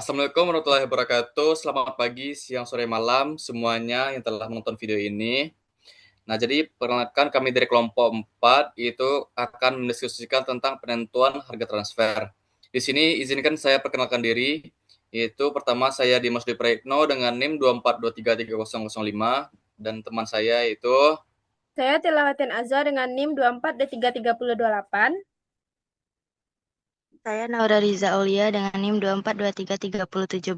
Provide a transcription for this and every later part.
Assalamualaikum warahmatullahi wabarakatuh. Selamat pagi, siang, sore, malam semuanya yang telah menonton video ini. Nah, jadi perkenalkan kami dari kelompok 4 itu akan mendiskusikan tentang penentuan harga transfer. Di sini izinkan saya perkenalkan diri. Itu pertama saya Dimas Dwi Praitno dengan NIM 242330005 dan teman saya itu Saya Tilawatin Azhar dengan NIM 24D3328. Saya Naura Riza Aulia dengan NIM 242333017.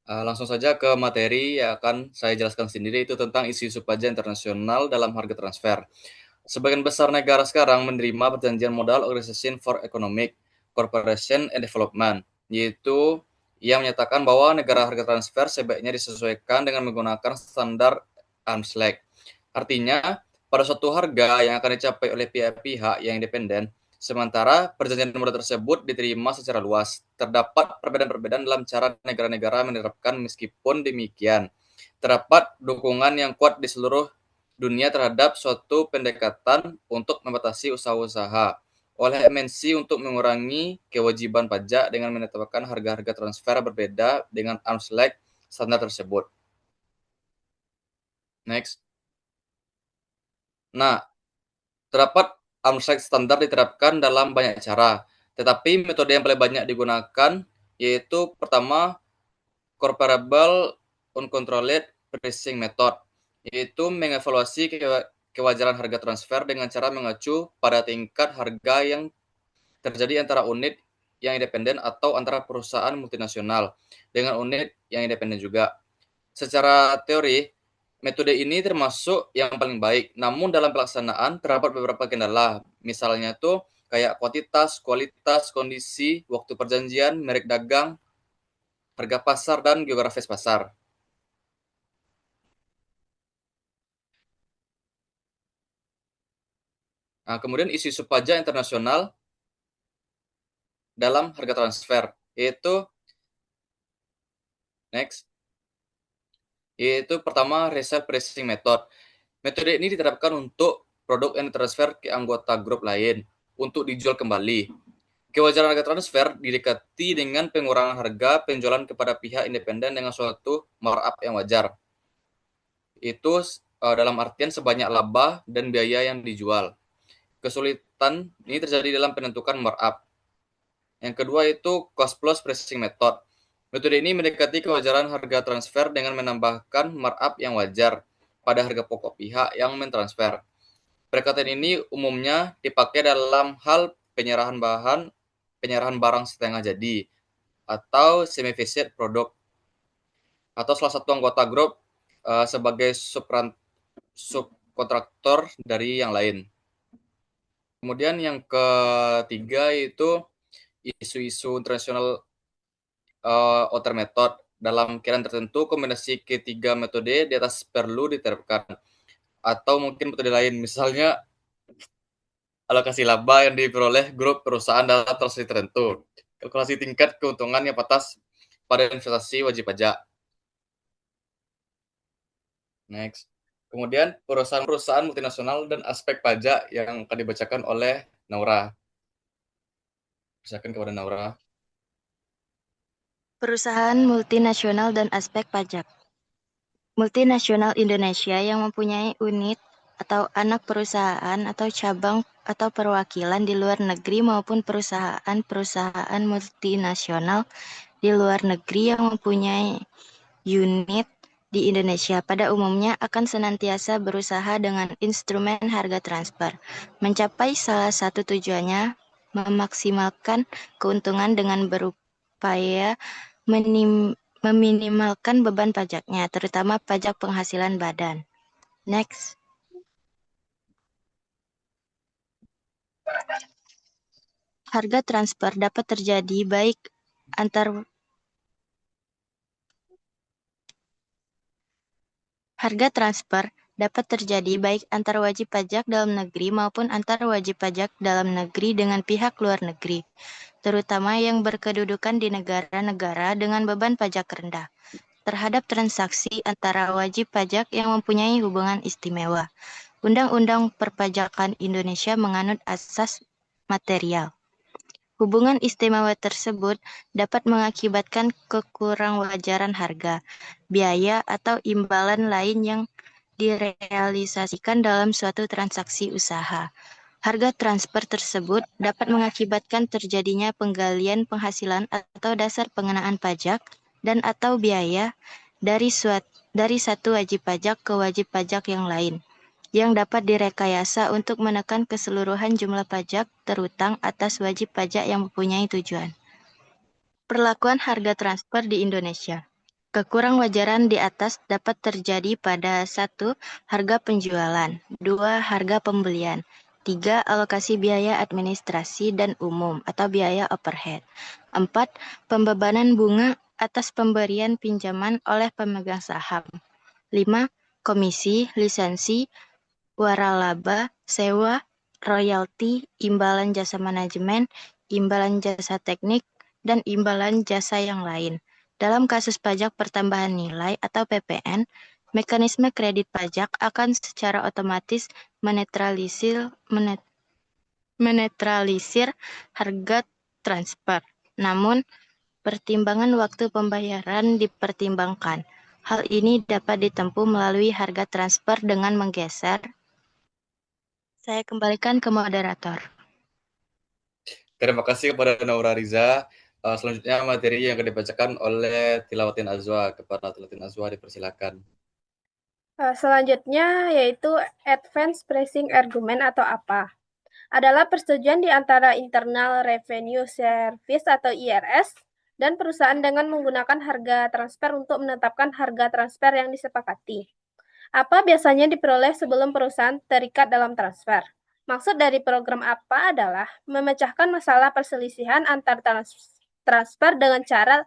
Langsung saja ke materi yang akan saya jelaskan sendiri itu tentang isu-isu pajak internasional dalam harga transfer. Sebagian besar negara sekarang menerima perjanjian modal Organization for Economic Cooperation and Development, yaitu yang menyatakan bahwa negara harga transfer sebaiknya disesuaikan dengan menggunakan standar arm's length. Artinya, pada suatu harga yang akan dicapai oleh pihak-pihak yang independen, sementara perjanjian modal tersebut diterima secara luas. Terdapat perbedaan-perbedaan dalam cara negara-negara menerapkan. Meskipun demikian, terdapat dukungan yang kuat di seluruh dunia terhadap suatu pendekatan untuk membatasi usaha-usaha oleh MNC untuk mengurangi kewajiban pajak dengan menetapkan harga-harga transfer berbeda dengan arm's length standar tersebut. Next. Nah, terdapat arm's length standar diterapkan dalam banyak cara, tetapi metode yang paling banyak digunakan yaitu pertama Comparable Uncontrolled Pricing Method, yaitu mengevaluasi kewajaran harga transfer dengan cara mengacu pada tingkat harga yang terjadi antara unit yang independen atau antara perusahaan multinasional dengan unit yang independen juga. Secara teori, metode ini termasuk yang paling baik, namun dalam pelaksanaan terdapat beberapa kendala. Misalnya tuh kayak kuantitas, kualitas, kondisi, waktu perjanjian, merek dagang, harga pasar, dan geografis pasar. Nah, kemudian isu-isu pajak internasional dalam harga transfer, yaitu next, yaitu pertama resale pricing method. Metode ini diterapkan untuk produk yang ditransfer ke anggota grup lain untuk dijual kembali. Kewajaran harga transfer didekati dengan pengurangan harga penjualan kepada pihak independen dengan suatu markup yang wajar. Itu dalam artian sebanyak laba dan biaya yang dijual. Kesulitan ini terjadi dalam penentukan markup. Yang kedua itu cost plus pricing method. Metode ini mendekati kewajaran harga transfer dengan menambahkan markup yang wajar pada harga pokok pihak yang mentransfer. Pendekatan ini umumnya dipakai dalam hal penyerahan barang setengah jadi atau semi-finished produk atau salah satu anggota grup sebagai subkontraktor dari yang lain. Kemudian yang ketiga itu isu-isu internasional outer method. Dalam keadaan tertentu, kombinasi ketiga metode di atas perlu diterapkan. Atau mungkin metode lain, misalnya alokasi laba yang diperoleh grup perusahaan dalam transaksi tertentu. Kalkulasi tingkat keuntungan yang patas pada investasi wajib pajak. Next. Kemudian perusahaan-perusahaan multinasional dan aspek pajak yang akan dibacakan oleh Naura. Silakan kepada Naura. Perusahaan multinasional dan aspek pajak. Multinasional Indonesia yang mempunyai unit atau anak perusahaan atau cabang atau perwakilan di luar negeri maupun perusahaan-perusahaan multinasional di luar negeri yang mempunyai unit di Indonesia pada umumnya akan senantiasa berusaha dengan instrumen harga transfer. Mencapai salah satu tujuannya memaksimalkan keuntungan dengan berupaya meminimalkan beban pajaknya, terutama pajak penghasilan badan. Next. Harga transfer dapat terjadi baik antar Harga transfer dapat terjadi baik antar wajib pajak dalam negeri maupun antar wajib pajak dalam negeri dengan pihak luar negeri, terutama yang berkedudukan di negara-negara dengan beban pajak rendah, terhadap transaksi antara wajib pajak yang mempunyai hubungan istimewa. Undang-Undang Perpajakan Indonesia menganut asas material. Hubungan istimewa tersebut dapat mengakibatkan kekurangwajaran harga, biaya, atau imbalan lain yang direalisasikan dalam suatu transaksi usaha. Harga transfer tersebut dapat mengakibatkan terjadinya penggalian penghasilan atau dasar pengenaan pajak dan atau biaya dari satu wajib pajak ke wajib pajak yang lain, yang dapat direkayasa untuk menekan keseluruhan jumlah pajak terutang atas wajib pajak yang mempunyai tujuan. Perlakuan harga transfer di Indonesia. Kekurangwajaran di atas dapat terjadi pada 1. Harga penjualan, 2. Harga pembelian, 3. Alokasi biaya administrasi dan umum atau biaya overhead, 4. Pembebanan bunga atas pemberian pinjaman oleh pemegang saham, 5. Komisi, lisensi, waralaba, sewa, royalti, imbalan jasa manajemen, imbalan jasa teknik, dan imbalan jasa yang lain. Dalam kasus pajak pertambahan nilai atau PPN, mekanisme kredit pajak akan secara otomatis menetralisir harga transfer. Namun, pertimbangan waktu pembayaran dipertimbangkan. Hal ini dapat ditempuh melalui harga transfer dengan menggeser. Saya kembalikan ke moderator. Terima kasih kepada Naura Riza. Selanjutnya materi yang akan dibacakan oleh Tilawatin Azwa. Kepada Tilawatin Azwa dipersilakan. Selanjutnya yaitu Advanced Pricing Argument atau apa? Adalah persetujuan di antara Internal Revenue Service atau IRS dan perusahaan dengan menggunakan harga transfer untuk menetapkan harga transfer yang disepakati. Apa biasanya diperoleh sebelum perusahaan terikat dalam transfer? Maksud dari program apa adalah memecahkan masalah perselisihan antar transfer dengan cara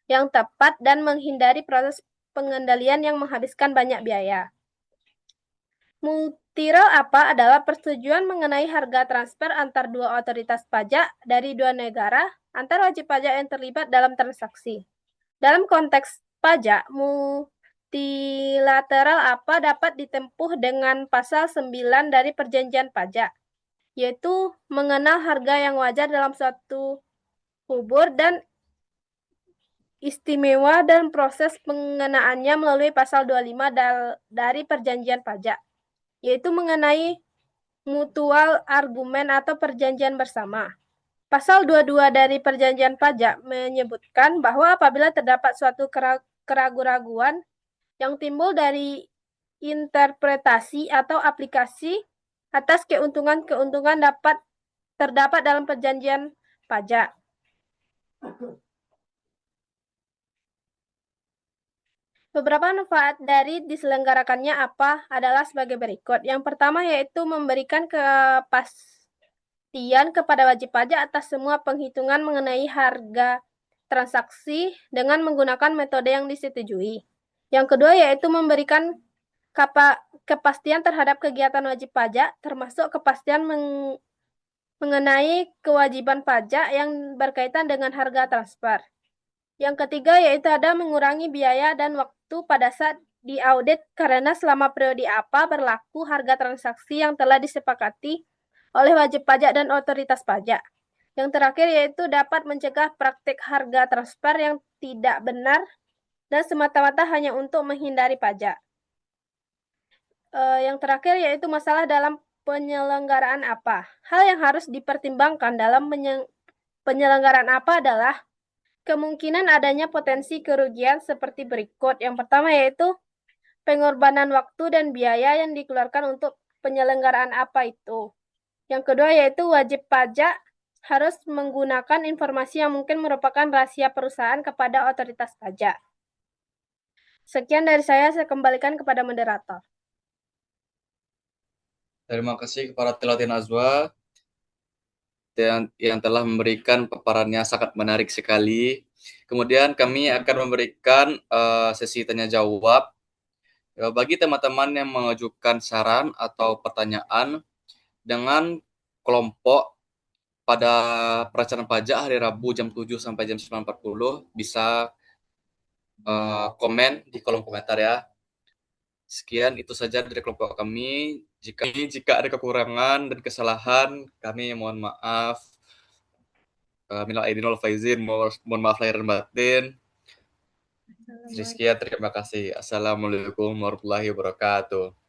yang tepat dan menghindari proses pengendalian yang menghabiskan banyak biaya. Multiral apa adalah persetujuan mengenai harga transfer antar dua otoritas pajak dari dua negara antar wajib pajak yang terlibat dalam transaksi. Dalam konteks pajak, multilateral apa dapat ditempuh dengan pasal 9 dari perjanjian pajak, yaitu mengenal harga yang wajar dalam suatu kubur dan istimewa dan proses pengenaannya melalui pasal 25 dari perjanjian pajak, yaitu mengenai mutual argumen atau perjanjian bersama. Pasal 22 dari perjanjian pajak menyebutkan bahwa apabila terdapat suatu keraguan-raguan yang timbul dari interpretasi atau aplikasi atas keuntungan-keuntungan terdapat dalam perjanjian pajak. Beberapa manfaat dari diselenggarakannya apa adalah sebagai berikut. Yang pertama yaitu memberikan kepastian kepada wajib pajak atas semua penghitungan mengenai harga transaksi dengan menggunakan metode yang disetujui. Yang kedua yaitu memberikan kepastian terhadap kegiatan wajib pajak, termasuk kepastian mengenai kewajiban pajak yang berkaitan dengan harga transfer. Yang ketiga yaitu ada mengurangi biaya dan waktu pada saat diaudit karena selama periode apa berlaku harga transaksi yang telah disepakati oleh wajib pajak dan otoritas pajak. Yang terakhir yaitu dapat mencegah praktik harga transfer yang tidak benar dan semata-mata hanya untuk menghindari pajak. Yang terakhir yaitu masalah dalam penyelenggaraan apa. Hal yang harus dipertimbangkan dalam penyelenggaraan apa adalah kemungkinan adanya potensi kerugian seperti berikut. Yang pertama yaitu pengorbanan waktu dan biaya yang dikeluarkan untuk penyelenggaraan apa itu. Yang kedua yaitu wajib pajak harus menggunakan informasi yang mungkin merupakan rahasia perusahaan kepada otoritas pajak. Sekian dari saya kembalikan kepada moderator. Terima kasih kepada Tilawatin Azwa yang telah memberikan paparannya sangat menarik sekali. Kemudian kami akan memberikan sesi tanya jawab. Bagi teman-teman yang mengajukan saran atau pertanyaan dengan kelompok pada perencanaan pajak hari Rabu jam 7 sampai jam 9.40 bisa komen di kolom komentar ya. Sekian itu saja dari kelompok kami. Jika ada kekurangan dan kesalahan, kami mohon maaf. minal aidin wal faizin, mohon maaf lahir dan batin. Rizkia, terima kasih. Assalamualaikum warahmatullahi wabarakatuh.